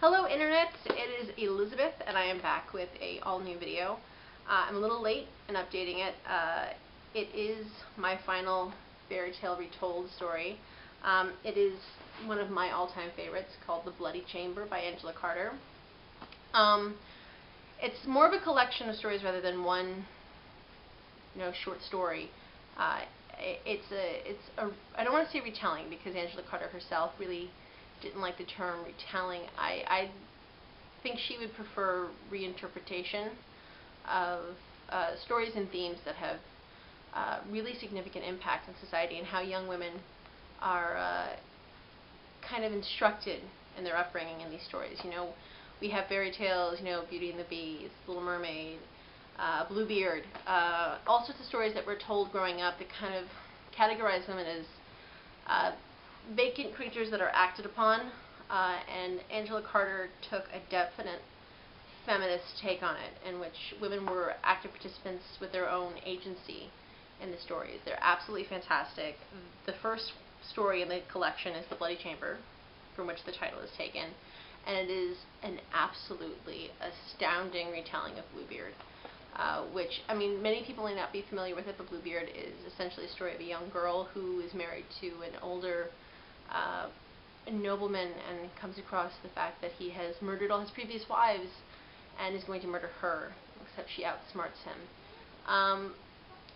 Hello Internet, it is Elizabeth and I am back with a all-new video. I'm a little late in updating it. It is my final fairy tale retold story. It is one of my all-time favorites called The Bloody Chamber by Angela Carter. It's more of a collection of stories rather than one short story. I don't want to say retelling because Angela Carter herself really didn't like the term retelling. I think she would prefer reinterpretation of stories and themes that have really significant impact on society and how young women are kind of instructed in their upbringing in these stories. We have fairy tales, Beauty and the Beast, Little Mermaid, Bluebeard, all sorts of stories that were told growing up that kind of categorize women as vacant creatures that are acted upon, and Angela Carter took a definite feminist take on it, in which women were active participants with their own agency in the stories. They're absolutely fantastic. The first story in the collection is The Bloody Chamber, from which the title is taken, and it is an absolutely astounding retelling of Bluebeard. Which, many people may not be familiar with it, but Bluebeard is essentially a story of a young girl who is married to an older nobleman and comes across the fact that he has murdered all his previous wives and is going to murder her, except she outsmarts him.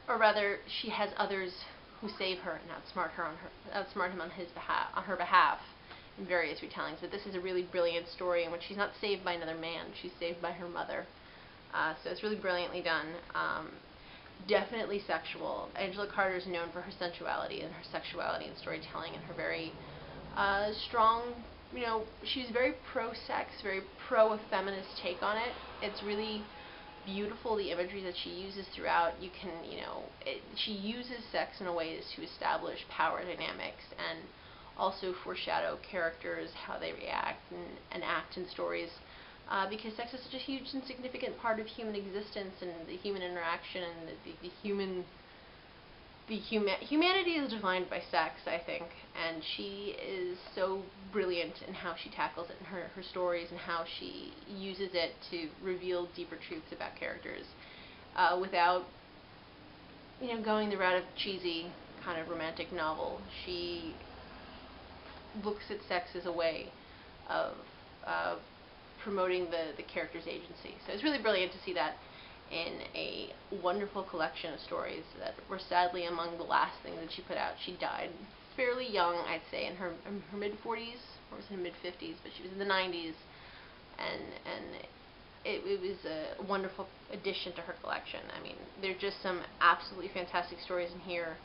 Or rather, she has others who save her and outsmart him on her behalf in various retellings. But this is a really brilliant story in which she's not saved by another man, she's saved by her mother. So it's really brilliantly done. Definitely sexual. Angela Carter is known for her sensuality and her sexuality in storytelling and her very strong, she's very pro-sex, very pro-feminist take on it. It's really beautiful, the imagery that she uses throughout. She uses sex in a way to establish power dynamics and also foreshadow characters, how they react and act in stories. Because sex is such a huge and significant part of human existence and the human interaction and humanity is defined by sex, I think, and she is so brilliant in how she tackles it in her stories and how she uses it to reveal deeper truths about characters without going the route of cheesy kind of romantic novel. She looks at sex as a way of promoting the character's agency. So it's really brilliant to see that in a wonderful collection of stories that were sadly among the last things that she put out. She died fairly young, I'd say, in her mid-40s, or was it mid-50s, but she was in the 90s, and it was a wonderful addition to her collection. There are just some absolutely fantastic stories in here.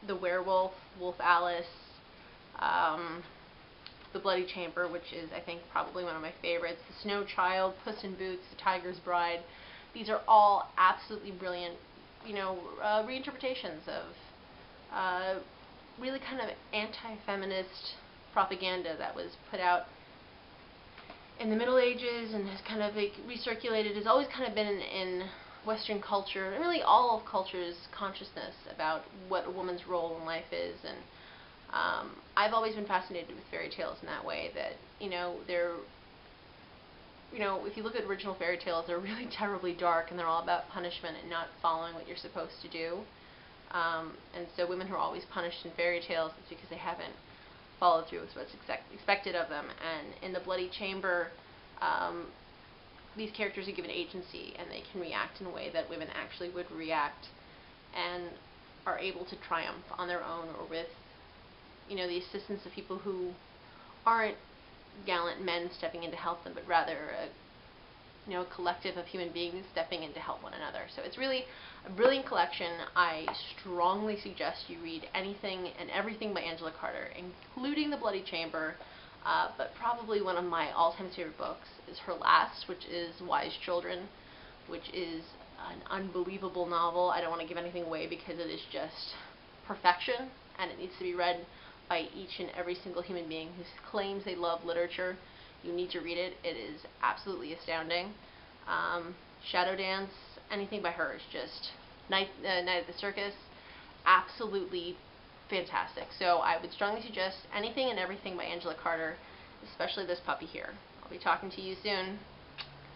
The Werewolf, Wolf Alice, The Bloody Chamber, which is, I think, probably one of my favorites. The Snow Child, Puss in Boots, The Tiger's Bride. These are all absolutely brilliant, reinterpretations of really kind of anti-feminist propaganda that was put out in the Middle Ages and has kind of recirculated, has always kind of been in Western culture, and really all of culture's consciousness about what a woman's role in life is. And I've always been fascinated with fairy tales in that way, that, they're, if you look at original fairy tales, they're really terribly dark, and they're all about punishment and not following what you're supposed to do. And so women who are always punished in fairy tales, it's because they haven't followed through with what's expected of them. And in The Bloody Chamber, these characters are given agency, and they can react in a way that women actually would react, and are able to triumph on their own or with the assistance of people who aren't gallant men stepping in to help them, but rather a collective of human beings stepping in to help one another. So it's really a brilliant collection. I strongly suggest you read anything and everything by Angela Carter, including The Bloody Chamber, but probably one of my all-time favorite books is her last, which is Wise Children, which is an unbelievable novel. I don't want to give anything away because it is just perfection, and it needs to be read by each and every single human being who claims they love literature. You need to read it. It is absolutely astounding. Shadow Dance, anything by her is just Night at the Circus, absolutely fantastic. So I would strongly suggest anything and everything by Angela Carter, especially this puppy here. I'll be talking to you soon.